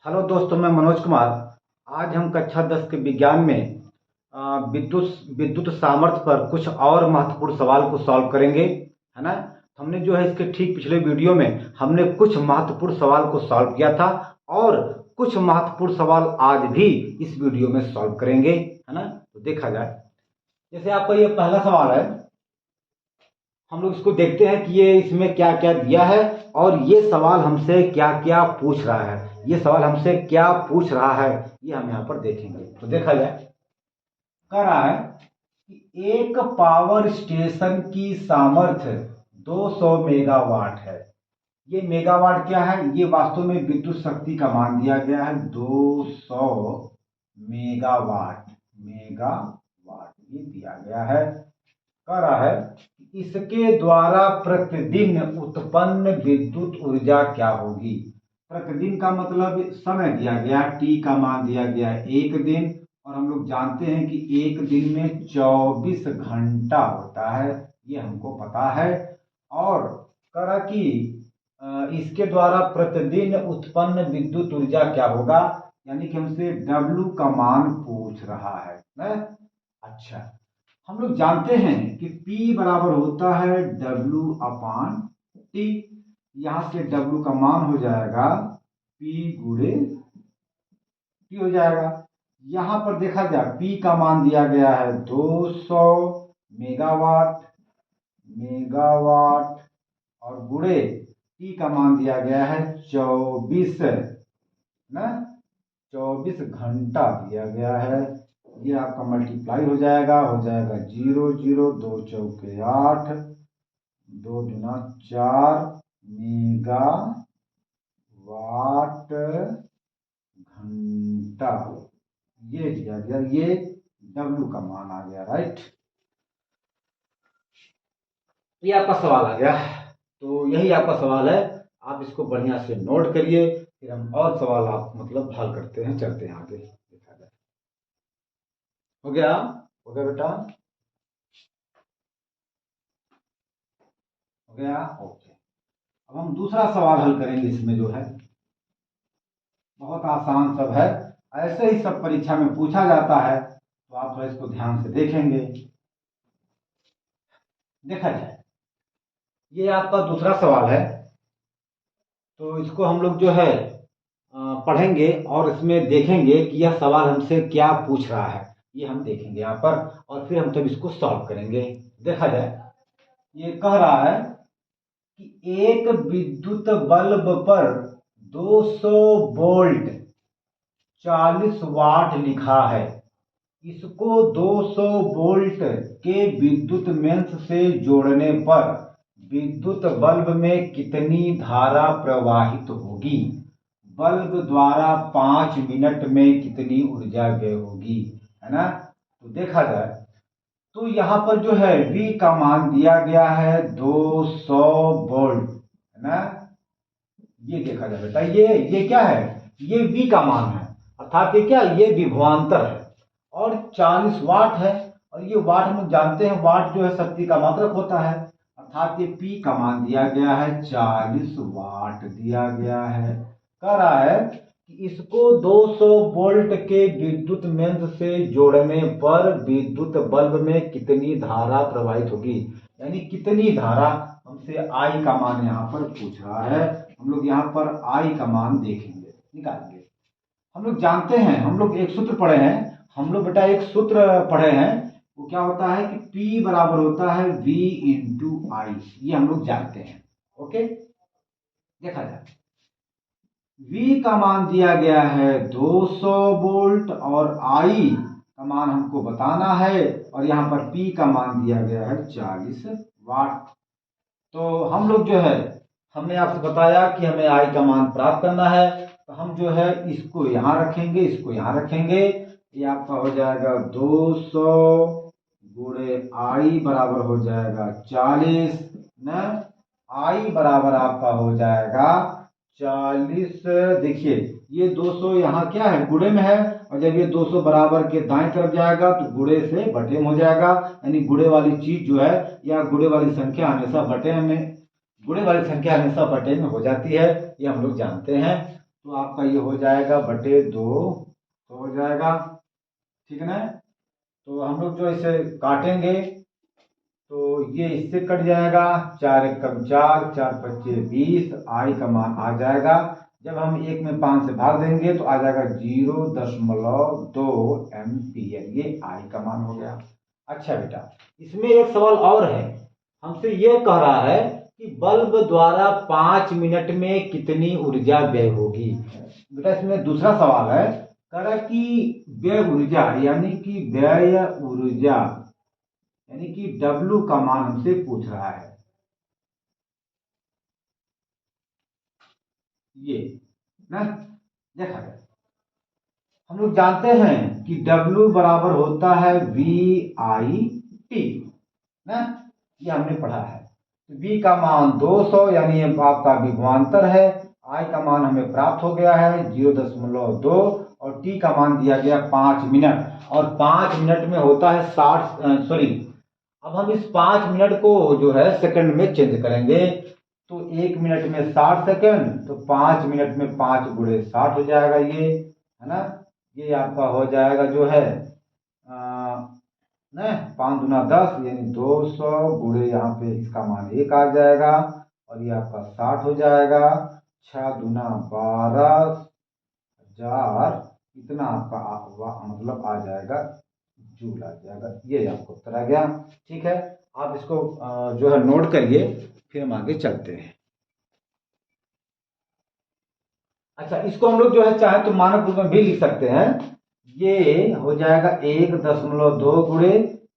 Hello दोस्तों, मैं मनोज कुमार। आज हम कक्षा 10 के विज्ञान में विद्युत विद्युत सामर्थ्य पर कुछ और महत्वपूर्ण सवाल को सॉल्व करेंगे, है ना। हमने जो है इसके ठीक पिछले वीडियो में हमने कुछ महत्वपूर्ण सवाल को सॉल्व किया था और कुछ महत्वपूर्ण सवाल आज भी इस वीडियो में सॉल्व करेंगे, है ना। तो देखा जाए, जैसे आपका ये पहला सवाल है, हम लोग इसको देखते हैं कि ये इसमें क्या क्या दिया है और ये सवाल हमसे क्या क्या पूछ रहा है। ये सवाल हमसे क्या पूछ रहा है ये हम यहाँ पर देखेंगे। तो देखा जाए, कह रहा है कि एक पावर स्टेशन की सामर्थ्य 200 मेगावाट है। ये मेगावाट क्या है? ये वास्तव में विद्युत शक्ति का मान दिया गया है 200 मेगावाट। मेगावाट ये दिया गया है। कह रहा है कि इसके द्वारा प्रतिदिन उत्पन्न विद्युत ऊर्जा क्या होगी। प्रतिदिन का मतलब समय दिया गया, टी का मान दिया गया 1 दिन, और हम लोग जानते हैं कि 1 दिन में 24 घंटा होता है, ये हमको पता है। और कह रहा कि इसके द्वारा प्रतिदिन उत्पन्न विद्युत ऊर्जा क्या होगा, यानी कि हमसे W का मान पूछ रहा है ना। अच्छा, हम लोग जानते हैं कि P बराबर होता है W/T। यहां से W का मान हो जाएगा P गुणे T हो जाएगा। यहां पर देखा जाए, P का मान दिया गया है 200 मेगावाट। मेगावाट और गुणे T का मान दिया गया है 24 ना, 24 घंटा दिया गया है। ये आपका मल्टीप्लाई हो जाएगा 0 0 2 चौके 8, 2 दूना 4 मेगा वाट घंटा ये दिया गया। ये W का मान आ गया, राइट। ये आपका सवाल आ गया। तो यही आपका सवाल है, आप इसको बढ़िया से नोट करिए, फिर हम और सवाल आप मतलब हल करते हैं, चलते हैं आगे। देखा जाए, हो गया? हो गया बेटा? हो गया? ओके। अब हम दूसरा सवाल हल करेंगे। इसमें जो है बहुत आसान सब है, ऐसे ही सब परीक्षा में पूछा जाता है, तो आप थोड़ा इसको ध्यान से देखेंगे। देखा जाए, ये आपका दूसरा सवाल है, तो इसको हम लोग जो है पढ़ेंगे और इसमें देखेंगे कि यह सवाल हमसे क्या पूछ रहा है। ये हम देखेंगे यहाँ पर, और फिर हम तब इसको सॉल्व करेंगे। देखा जाए, ये कह रहा है कि एक विद्युत बल्ब पर 200 वोल्ट 40 वाट लिखा है। इसको 200 वोल्ट के विद्युत मेंस से जोड़ने पर विद्युत बल्ब में कितनी धारा प्रवाहित होगी? बल्ब द्वारा 5 मिनट में कितनी ऊर्जा व्यय होगी, है ना। तो देखा जाए, तो यहाँ पर जो है V का मान दिया गया है 200 वोल्ट, है ना। ये देखा जाए बेटा, ये क्या है? ये V का मान है, अर्थात ये क्या, ये विभवांतर है, और 40 वाट है। और ये वाट हम लोग जानते हैं, वाट जो है शक्ति का मात्रक होता है, अर्थात ये P का मान दिया गया है 40 वाट दिया गया है। कह रहा है कि इसको 200 वोल्ट के विद्युत मेंस से जोड़ने पर विद्युत बल्ब में कितनी धारा प्रवाहित होगी, यानी कितनी धारा। हमसे I का मान यहाँ पर पूछ रहा है। हम लोग यहाँ पर I का मान देखेंगे, निकालेंगे। हम लोग जानते हैं, हम लोग एक सूत्र पढ़े हैं, हम लोग बेटा एक सूत्र पढ़े हैं, वो क्या होता है कि P बराबर होता है V इंटू I। ये हम लोग जानते हैं, ओके। देखा जाए, V का मान दिया गया है 200 वोल्ट और I का मान हमको बताना है, और यहाँ पर P का मान दिया गया है 40 वाट। तो हम लोग जो है, हमने आपसे बताया कि हमें I का मान प्राप्त करना है, तो हम जो है इसको यहाँ रखेंगे, इसको यहाँ रखेंगे। ये आपका हो जाएगा 200 गुणे I बराबर हो जाएगा 40 न। I बराबर आपका हो जाएगा 40। देखिए, ये 200 यहाँ क्या है, गुणे में है, और जब ये 200 बराबर के दाएं तरफ जाएगा तो गुणे से बटे में हो जाएगा, यानी गुणे वाली चीज जो है, या गुणे वाली संख्या हमेशा बटे में, गुणे वाली संख्या हमेशा बटे में हो जाती है, ये हम लोग जानते हैं। तो आपका ये हो जाएगा बटे 2, तो हो जाएगा, ठीक है ना। तो हम लोग जो इसे काटेंगे तो ये इससे कट जाएगा, 4 एकम 4, 4 पच्चे 20, आई का मान आ जाएगा। जब हम 1 में 5 से भाग देंगे तो आ जाएगा 0.2 एम्पियर, ये आई का मान हो गया। अच्छा बेटा, इसमें एक सवाल और है, हमसे ये कह रहा है कि बल्ब द्वारा 5 मिनट में कितनी ऊर्जा व्यय होगी। बेटा इसमें दूसरा सवाल है, कह रहा है कि व्यय ऊर्जा यानी कि व्यय ऊर्जा यानी कि W का मान हमसे पूछ रहा है। ये ना देखा जाए, हम लोग जानते हैं कि W बराबर होता है VIT ना, ये हमने पढ़ा है। तो V का मान 200 यानी आपका विभवांतर है, I का मान हमें प्राप्त हो गया है 0.2 और T का मान दिया गया 5 मिनट, और 5 मिनट में होता है 60, सॉरी, अब हम इस 5 मिनट को जो है सेकंड में चेंज करेंगे। तो 1 मिनट में 60 सेकंड, तो 5 मिनट में 5 गुणे 60 हो जाएगा, ये है ना। ये आपका हो जाएगा जो है ना 5 दूना 10 यानी 200 गुणे यहाँ पे इसका मान 1 आ जाएगा, और ये आपका 60 हो जाएगा। 6 दूना 12,000, इतना आपका मतलब आ जाएगा, जूल आ जाएगा। ये आपको उत्तर आ गया, ठीक है। आप इसको जो है नोट करिए, फिर हम आगे चलते हैं। अच्छा, इसको हम लोग जो है चाहे तो मानक रूप में भी लिख सकते हैं। ये हो जाएगा 1.2 गुणे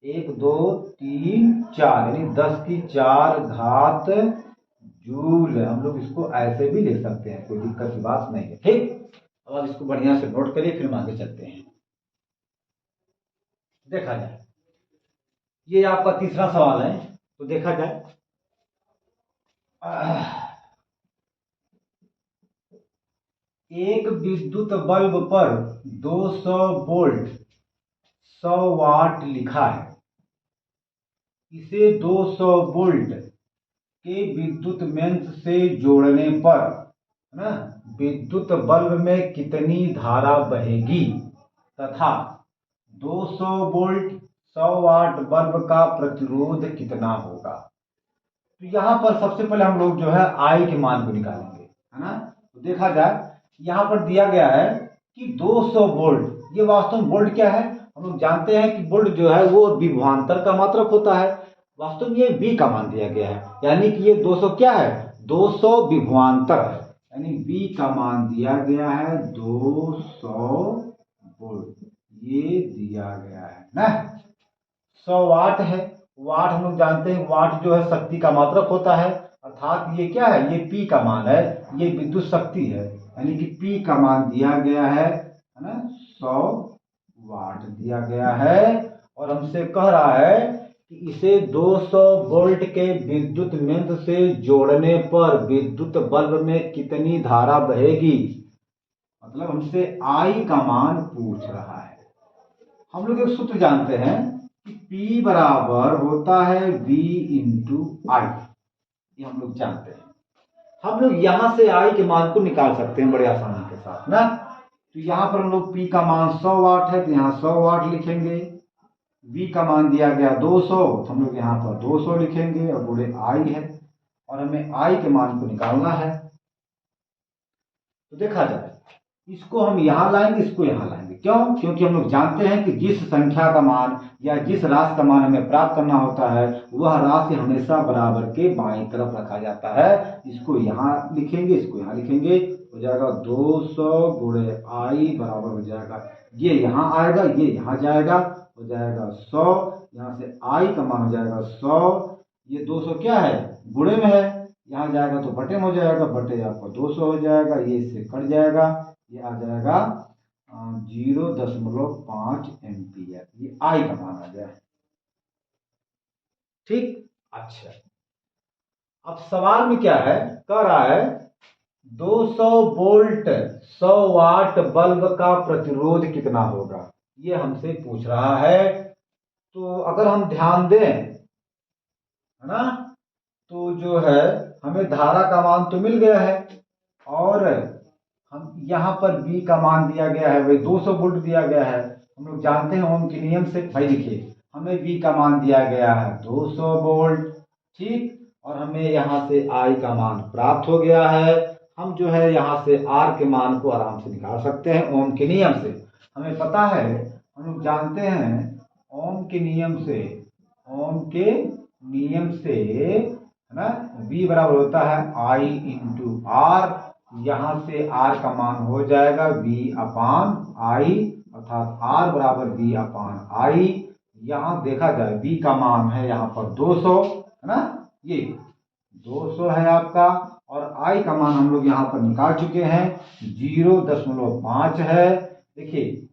1 2 3 4 यानी 10 की 4 घात जूल। हम लोग इसको ऐसे भी लिख सकते हैं, कोई दिक्कत की बात नहीं है, ठीक। अब आप इसको बढ़िया से नोट करिए, फिर हम आगे चलते हैं। देखा जाए, ये आपका तीसरा सवाल है, तो देखा जाए। एक विद्युत बल्ब पर 200 वोल्ट 100 वाट लिखा है, इसे 200 वोल्ट के विद्युत मेंस से जोड़ने पर ना विद्युत बल्ब में कितनी धारा बहेगी, तथा 200 वोल्ट 100 वाट बल्ब का प्रतिरोध कितना होगा। तो यहां पर सबसे पहले हम लोग जो है आई के मान को निकालेंगे, है ना। तो देखा जाए, यहां पर दिया गया है कि 200 वोल्ट, ये वास्तव में वोल्ट क्या है, हम लोग जानते हैं कि वोल्ट जो है वो विभवांतर का मात्रक होता है। वास्तव में ये V का मान दिया गया है, यानी कि ये 200 क्या है, 200 विभवांतर है, यानी V का मान दिया गया है 200 वोल्ट, ये दिया गया है ना। 100 वाट है, वाट हम लोग जानते हैं, वाट जो है शक्ति का मात्रक होता है, अर्थात ये क्या है, ये P का मान है, ये विद्युत शक्ति है, यानी कि P का मान दिया गया है ना 100 वाट दिया गया है। और हमसे कह रहा है कि इसे 200 वोल्ट के विद्युत यंत्र से जोड़ने पर विद्युत बल्ब में कितनी धारा बहेगी, मतलब हमसे I का मान पूछ रहा है। हम लोग एक सूत्र जानते हैं कि P बराबर होता है V इंटू आई, ये हम लोग जानते हैं। हम लोग यहां से I के मान को निकाल सकते हैं बड़े आसानी के साथ ना। तो यहां पर हम लोग P का मान 100 वाट है, तो यहाँ 100 वाट लिखेंगे। V का मान दिया गया 200, तो हम लोग यहाँ पर 200 लिखेंगे, और गुणे I है, और हमें I के मान को निकालना है। तो देखा जाए, इसको हम यहां लाएंगे, इसको यहां लाएंगे, क्यों, क्योंकि हम लोग जानते हैं कि जिस संख्या का मान या जिस राशि का मान हमें प्राप्त करना होता है वह राशि हमेशा बराबर के बाईं तरफ रखा जाता है। इसको यहां लिखेंगे, इसको यहां लिखेंगे, हो जाएगा 200 गुणे आई बराबर हो जाएगा, ये यहां आएगा, ये यहां जाएगा, हो जाएगा 100, यहां से आई का मान हो जाएगा 100, ये 200 क्या है, गुणे में है, यहाँ जाएगा तो बटे में हो जाएगा, बटे आपको 200 हो जाएगा, ये इससे कट जाएगा, ये आ जाएगा 0.5 एम्पियर, ये आई का मान आ गया, ठीक। अच्छा, अब सवाल में क्या है, कह रहा है 200 वोल्ट 100 वाट बल्ब का प्रतिरोध कितना होगा, ये हमसे पूछ रहा है। तो अगर हम ध्यान दें, है ना, तो जो है हमें धारा का मान तो मिल गया है, और हम यहाँ पर V का मान दिया गया है, वही 200 वोल्ट दिया गया है। हम लोग जानते हैं ओम के नियम से, भाई देखिए हमें V का मान दिया गया है 200 वोल्ट, ठीक, और हमें यहाँ से I का मान प्राप्त हो गया है। हम जो है यहाँ से R के मान को आराम से निकाल सकते हैं ओम के नियम से। हमें पता है, हम लोग जानते हैं ओम के नियम से, ओम के नियम से है ना, V बराबर होता है I इंटू R। यहाँ से R का मान हो जाएगा V अपान I, अर्थात R बराबर V अपान I। यहाँ देखा जाए V का मान है यहाँ पर 200 है ना, ये 200 है आपका, और I का मान हम लोग यहाँ पर निकाल चुके हैं 0.5 है। देखिए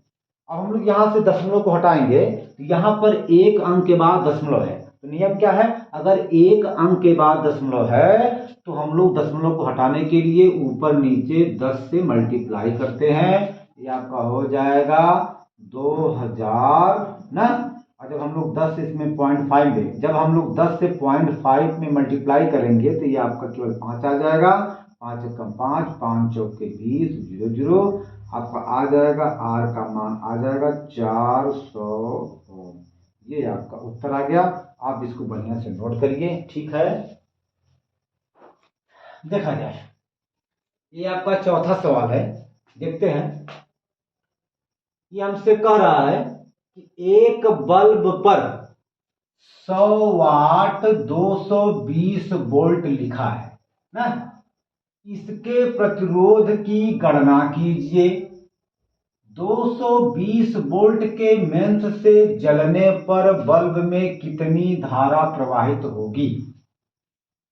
अब हम लोग यहाँ से दशमलव को हटाएंगे तो यहाँ पर एक अंक के बाद दशमलव है, तो नियम क्या है, अगर एक अंक के बाद दशमलव है तो हम लोग दशमलव को हटाने के लिए ऊपर नीचे 10 से मल्टीप्लाई करते हैं। ये आपका हो जाएगा 2000 ना, और जब हम लोग 10 से इसमें 0.5 दें, जब हम लोग 10 से 0.5 में मल्टीप्लाई करेंगे तो ये आपका केवल 5 आ जाएगा। 5 एकम 5, 5 चौके 20, 0 0 आपका आ जाएगा, आर का मान आ जाएगा 400 ओम। ये आपका उत्तर आ गया। आप इसको बढ़िया से नोट करिए, ठीक है। देखा जाए, ये आपका चौथा सवाल है, देखते हैं। ये हमसे कह रहा है कि एक बल्ब पर 100 वाट 220 वोल्ट लिखा है ना, इसके प्रतिरोध की गणना कीजिए। 220 वोल्ट के मेंस से जलने पर बल्ब में कितनी धारा प्रवाहित होगी।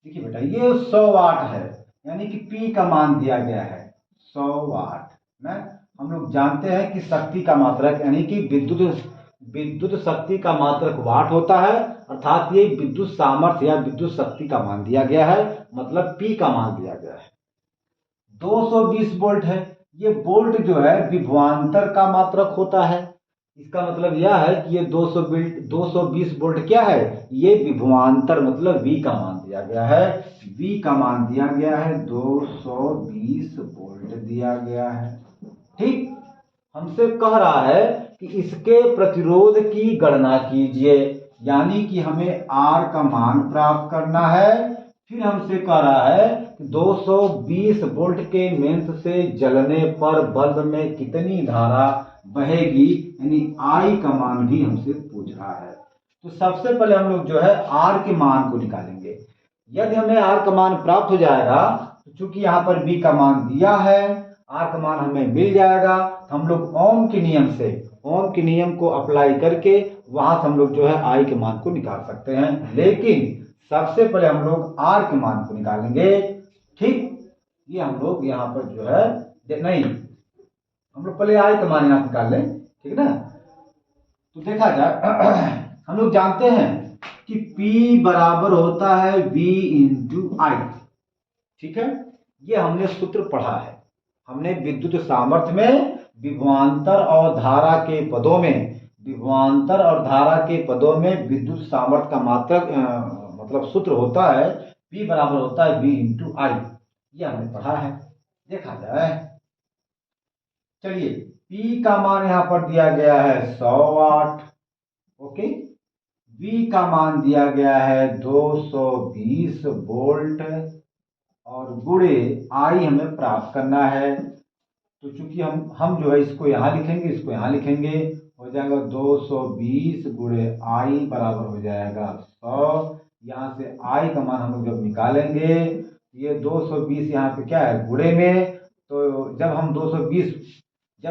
देखिए बेटा ये 100 वाट है, यानी कि P का मान दिया गया है 100 वाट ना। हम लोग जानते हैं कि शक्ति का मात्रक यानी कि विद्युत शक्ति का मात्रक वाट होता है, अर्थात ये विद्युत सामर्थ्य या विद्युत शक्ति का मान दिया गया है, मतलब P का मान दिया गया है। 220 वोल्ट है, ये वोल्ट जो है विभवांतर का मात्रक होता है। इसका मतलब यह है कि ये 220 वोल्ट क्या है, ये विभवांतर मतलब V का मान दिया गया है। V का मान दिया गया है 220 वोल्ट दिया गया है, ठीक। हमसे कह रहा है कि इसके प्रतिरोध की गणना कीजिए, यानी कि हमें R का मान प्राप्त करना है। फिर हमसे कह रहा है कि 220 वोल्ट के मेंस से जलने पर बल्ब में कितनी धारा बहेगी, यानी I का मान भी हमसे पूछ रहा है। तो सबसे पहले हम लोग जो है R के मान को निकालेंगे। यदि हमें R का मान प्राप्त हो जाएगा तो चूंकि यहाँ पर V का मान दिया है, R का मान हमें मिल जाएगा, तो हम लोग ओम के नियम से, ओम के नियम को अप्लाई करके वहां से हम लोग जो है I के मान को निकाल सकते हैं। लेकिन सबसे पहले हम लोग R के मान को निकालेंगे, ठीक। ये हम लोग यहाँ पर जो है नहीं, हम लोग पहले I का मान यहाँ निकाल लें, ठीक ना। तो देखा जाए हम लोग जानते हैं कि P बराबर होता है V इंटू I, ठीक है। ये हमने सूत्र पढ़ा है, हमने विद्युत सामर्थ्य में विभवांतर और धारा के पदों में, विभवांतर और धारा के पदों में विद्युत सामर्थ्य का मात्रक मतलब सूत्र होता है P बराबर होता है V इंटू I। ये हमने पढ़ा है। देखा जाए, चलिए P का मान यहां पर दिया गया है 100 वाट, ओके। V का मान दिया गया है 220 वोल्ट, और गुणे I हमें प्राप्त करना है। तो चूंकि हम जो है इसको यहाँ लिखेंगे, इसको यहाँ लिखेंगे, हो जाएगा 220 गुणे I बराबर हो जाएगा 100। यहाँ से I का मान हम लोग जब निकालेंगे, ये 220 यहाँ पे क्या है गुणे में, तो जब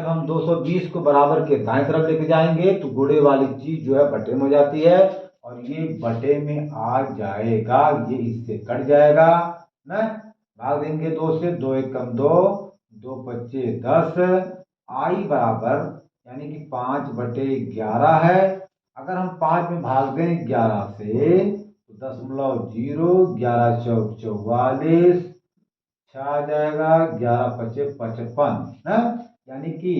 हम 220 को बराबर के दाएं तरफ लेके जाएंगे तो गुणे वाली चीज जो है बटे में हो जाती है, और ये बटे में आ जाएगा, ये इससे कट जाएगा ना, भाग देंगे 2 से, 2 एकम 2, 2 पच्चे 10, I बराबर यानी कि 5/11 है। अगर हम 5 में भाग दें 11 से तो 0.0, 11 चौक 44, 6 आ जाएगा, 11 पच्चे 55 है, यानी कि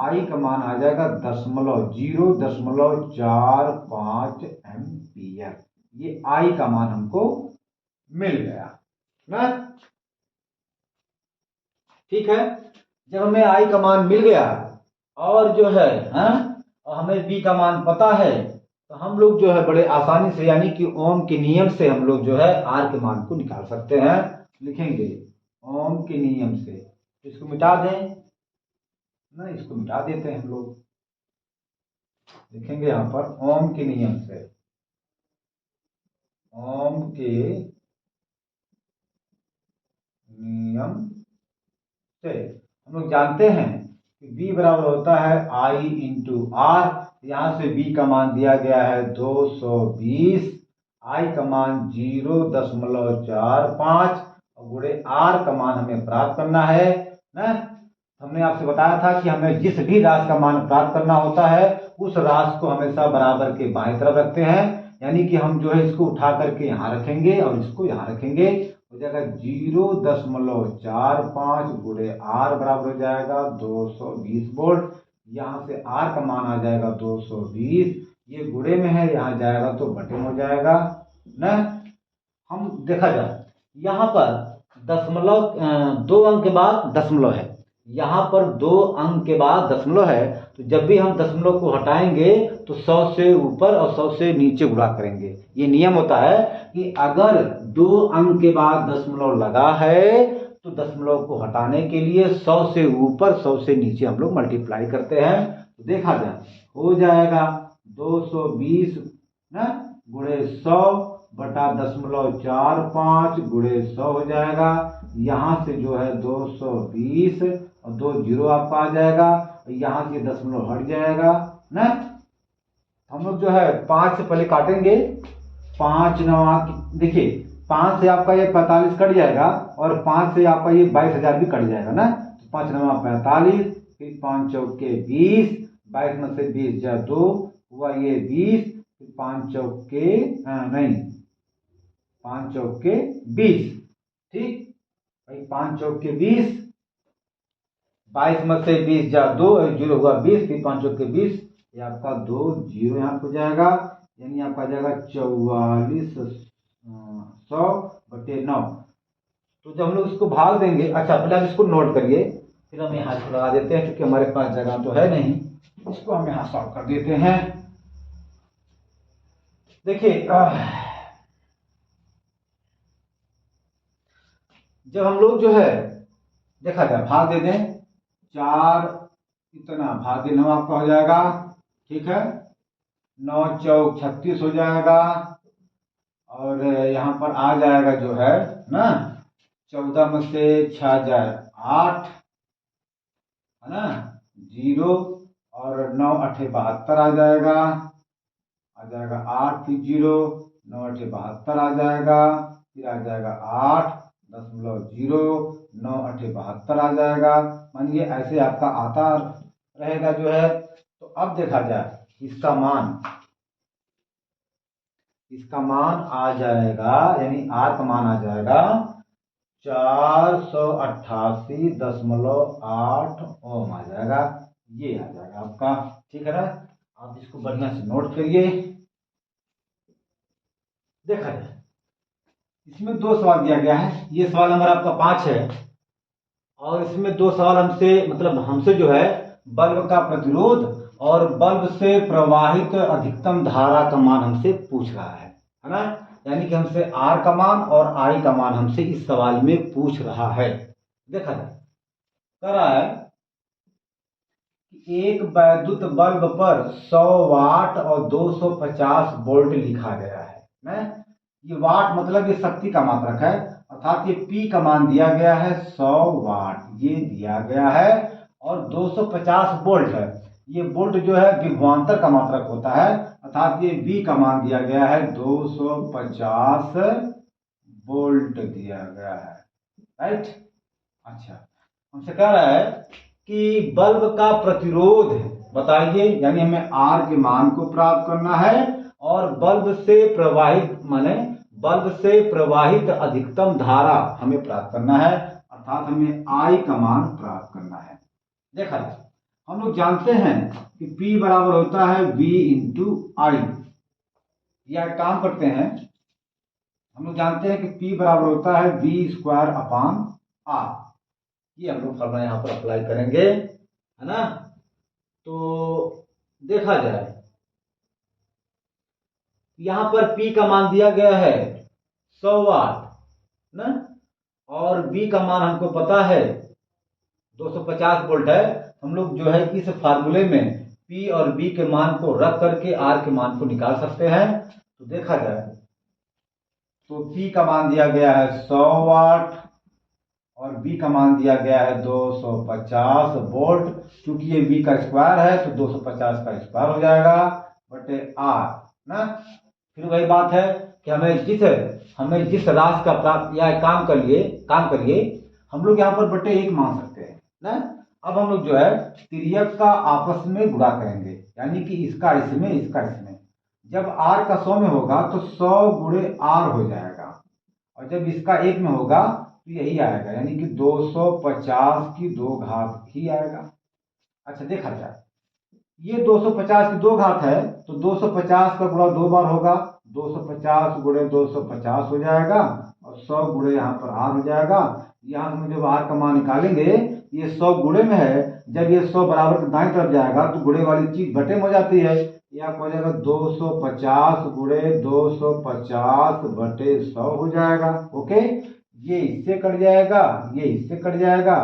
I का मान आ जाएगा 0.45 एम्पियर। ये I का मान हमको मिल गया ना, ठीक है। जब हमें आई का मान मिल गया और जो है और हमें बी का मान पता है, तो हम लोग जो है बड़े आसानी से, यानी कि ओम के नियम से हम लोग जो है आर के मान को निकाल सकते हैं। लिखेंगे ओम के नियम से, इसको मिटा दें ना, इसको मिटा देते हैं हम लोग। लिखेंगे यहां पर ओम के नियम से, ओम के नियम से हम लोग जानते हैं कि B बराबर होता है I इंटू आर। यहां से B का मान दिया गया है 220, I का मान 0.45 और गुणे R का मान हमें प्राप्त करना है ना। हमने आपसे बताया था कि हमें जिस भी राशि का मान प्राप्त करना होता है उस राशि को हमेशा बराबर के बाएं तरफ रखते हैं, यानी कि हम जो है इसको उठा करके यहाँ रखेंगे और इसको यहाँ रखेंगे। हो जाएगा 0.45 गुणे आर बराबर हो जाएगा 220 वोल्ट। यहाँ से आर का मान आ जाएगा 220, ये गुणे में है, यहाँ जाएगा तो बटे में हो जाएगा ना। हम देखा जाए यहाँ पर दशमलव 2 अंक के बाद दशमलव है, यहाँ पर 2 अंक के बाद दशमलव है, तो जब भी हम दशमलव को हटाएंगे तो 100 से ऊपर और 100 से नीचे गुणा करेंगे। ये नियम होता है कि अगर 2 अंक के बाद दशमलव लगा है तो दशमलव को हटाने के लिए 100 से ऊपर 100 से नीचे हम लोग मल्टीप्लाई करते हैं। तो देखा जाए हो जाएगा 220 ना गुणे 100 बटा 0.45 गुणे 100 हो जाएगा। यहाँ से जो है 220 और 2 जीरो आपका आ जाएगा, यहाँ से दशमलव हट जाएगा ना। हम लोग जो है 5 से पहले काटेंगे, 5 नवा देखिए 5 से आपका ये 45 कट जाएगा और 5 से आपका ये 22,000 भी कट जाएगा ना। तो 5 नवा 45, फिर 5 चौके 20, 22 में से 20 जा 2 हुआ ये 20, फिर 5 चौके नहीं 5 चौके 20, ठीक भाई 5 चौके 20, 22 में से 20 जा 2 जीरो हुआ 20, फिर 5 चौके 20, ये आपका 2 जीरो यहाँ हो जाएगा, यानी आपका जाएगा 4400/9। तो जब हम लोग इसको भाग देंगे, अच्छा पहले आप इसको नोट करिए, फिर हम यहाँ से लगा देते हैं, क्योंकि हमारे पास जगह तो है नहीं। इसको हम यहाँ सॉल्व कर देते हैं। देखिए जब हम लोग जो है देखा जाए भाग दे दें, 4 इतना भाग्य 9 आपका हो जाएगा, ठीक है 9 चौक 36 हो जाएगा, और यहाँ पर आ जाएगा जो है ना 14 में से 6 जाए 8 है ना 0, और 9 8 72 आ जाएगा, 8 फिर 0 9 8 72 आ जाएगा, फिर आ जाएगा 8.0 9 8 72 आ जाएगा। मानिए ऐसे आपका आता रहेगा जो है। तो अब देखा जाए इसका मान आ जाएगा, यानी आर का मान आ जाएगा 488.8 ओम आ जाएगा, ये आ जाएगा आपका, ठीक है ना। आप इसको बढ़िया से नोट करिए। देखा जाए इसमें 2 सवाल दिया गया है, ये सवाल नंबर आपका 5 है, और इसमें 2 सवाल हमसे जो है बल्ब का प्रतिरोध और बल्ब से प्रवाहित अधिकतम धारा का मान हमसे पूछ रहा है ना। यानी कि हमसे आर का मान और आई का मान हमसे इस सवाल में पूछ रहा है। देखा जाए कह रहा है कि एक वैद्युत बल्ब पर 100 वाट और 250 वोल्ट लिखा गया है ना। ये वाट मतलब ये शक्ति का मात्रक है, अर्थात ये P का मान दिया गया है 100 वाट ये दिया गया है, और 250 वोल्ट है, ये वोल्ट जो है विभवांतर का मात्रक होता है, अर्थात ये V का मान दिया गया है 250 वोल्ट दिया गया है, राइट। अच्छा हमसे कह रहा है कि बल्ब का प्रतिरोध बताइए, यानी हमें R के मान को प्राप्त करना है, और बल्ब से प्रवाहित अधिकतम धारा हमें प्राप्त करना है, अर्थात हमें I का मान प्राप्त करना है। देखा जाए हम लोग जानते हैं कि P बराबर होता है V इंटू आई। या काम करते हैं, हम लोग जानते हैं कि P बराबर होता है V² अपॉन R। ये हम लोग फॉर्मूला यहाँ पर अप्लाई करेंगे, है ना। तो देखा जाए, यहाँ पर P का मान दिया गया है 100 वाट ना, और B का मान हमको पता है 250 वोल्ट है। हम लोग जो है इस फार्मूले में P और B के मान को रख करके R के मान को निकाल सकते हैं। तो देखा जाए तो P का मान दिया गया है 100 वाट और B का मान दिया गया है 250 वोल्ट। क्योंकि ये B का स्क्वायर है तो 250 का स्क्वायर हो जाएगा बटे R ना। फिर वही बात है कि हमें जिस राशि का प्राप्त या काम करिए हम लोग यहाँ पर बटे 1 मान सकते हैं ना। अब हम लोग जो है तिर्यक का आपस में गुणा करेंगे, यानी कि इसका इसमें जब R का 100 में होगा तो 100 गुणे R हो जाएगा, और जब इसका 1 में होगा तो यही आएगा, यानी कि 250 की 2 घात ही आएगा। अच्छा देखा जाए, ये 250 की 2 घात है तो 250 का गुणा 2 बार होगा, 250 गुणे 250 हो जाएगा और 100 गुणे यहाँ पर R हो जाएगा। यहाँ से जब R का मान निकालेंगे, ये 100 गुणे में है, जब ये 100 बराबर के दाएं तरफ जाएगा तो गुणे वाली चीज बटे में हो जाती है। यहाँ हो जाएगा 250 गुणे 250 बटे 100 हो जाएगा। ओके, ये इससे कट जाएगा, ये इससे कट जाएगा,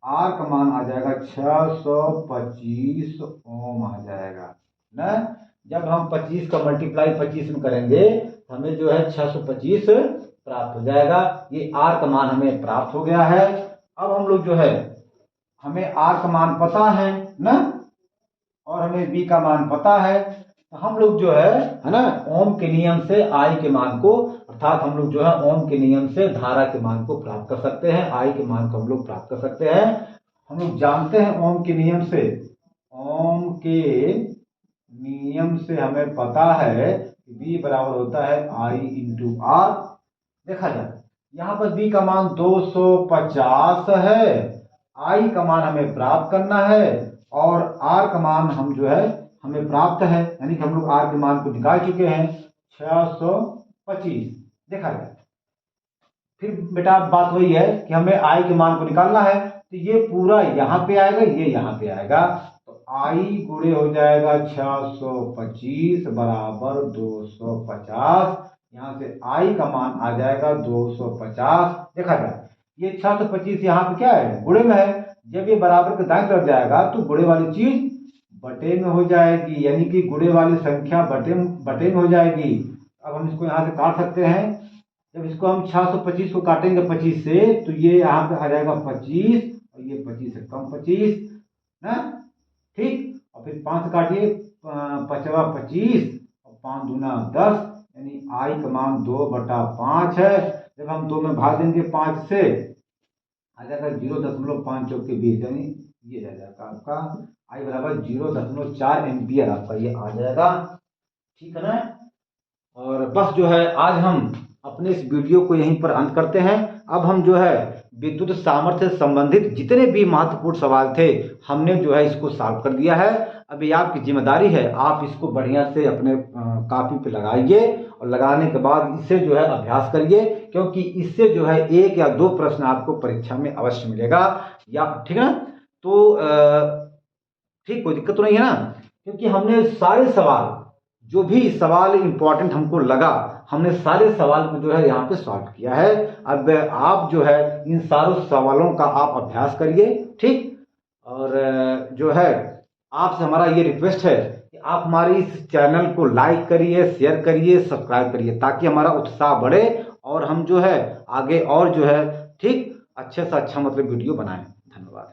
R का मान आ जाएगा 625 ओम आ जाएगा ना। जब हम 25 का मल्टीप्लाई 25 में करेंगे तो हमें जो है 625 प्राप्त हो जाएगा। ये R का मान हमें प्राप्त हो गया है। अब हम लोग जो है, हमें R का मान पता है ना, और हमें B का मान पता है, तो हम लोग जो है ना, ओम के नियम से I के मान को, अर्थात हम लोग जो है ओम के नियम से धारा के मान को प्राप्त कर सकते हैं, I के मान को हम लोग प्राप्त कर सकते हैं। हम लोग जानते हैं ओम के नियम से, ओम के नियम से हमें पता है कि B बराबर होता है I इंटू R। देखा जाए यहाँ पर B का मान 250 है, I का मान हमें प्राप्त करना है और R का मान हम जो है हमें प्राप्त है, यानी कि हम लोग R के मान को निकाल चुके हैं 625। देखा जाए फिर बेटा बात वही है कि हमें I के मान को निकालना है, तो ये पूरा यहाँ पे आएगा, ये यहाँ पे आएगा, तो I गुणे हो जाएगा 625 बराबर 250। यहाँ से I का मान आ जाएगा 250। देखा जाए ये 625 यहाँ पे क्या है, गुणे में है, जब ये बराबर के दाएं तरफ जाएगा तो गुणे वाली चीज बटे में हो जाएगी, यानी कि गुणे वाली संख्या बटे में हो जाएगी। अब हम इसको यहाँ से काट सकते हैं। जब इसको हम 625 को काटेंगे 25 से तो ये यहाँ पे आ जाएगा 25 और ये 25 से कम 25 ना, ठीक। और फिर 5 काटिए, 5 25 और 5 दूना 10, यानी I का मान 2/5 है। जब हम 2 में भाग देंगे 5 से आ जाएगा 0.5 चौके 20, यानी ये आ जाएगा आपका I बराबर 0.4 एम्पियर आपका ये आ जाएगा, ठीक है ना। और बस जो है आज हम अपने इस वीडियो को यहीं पर अंत करते हैं। अब हम जो है विद्युत सामर्थ्य से संबंधित जितने भी महत्वपूर्ण सवाल थे हमने जो है इसको सॉल्व कर दिया है। अभी आपकी जिम्मेदारी है, आप इसको बढ़िया से अपने कॉपी पे लगाइए और लगाने के बाद इससे जो है अभ्यास करिए, क्योंकि इससे जो है 1 या 2 प्रश्न आपको परीक्षा में अवश्य मिलेगा, या ठीक है ना। तो ठीक, कोई दिक्कत तो नहीं है ना, क्योंकि हमने सारे सवाल, जो भी सवाल इंपॉर्टेंट हमको लगा, हमने सारे सवाल को जो है यहाँ पे सॉल्व किया है। अब आप जो है इन सारों सवालों का आप अभ्यास करिए, ठीक। और जो है आपसे हमारा ये रिक्वेस्ट है कि आप हमारे इस चैनल को लाइक करिए, शेयर करिए, सब्सक्राइब करिए, ताकि हमारा उत्साह बढ़े और हम जो है आगे और जो है ठीक अच्छे से अच्छा मतलब वीडियो बनाएं। धन्यवाद।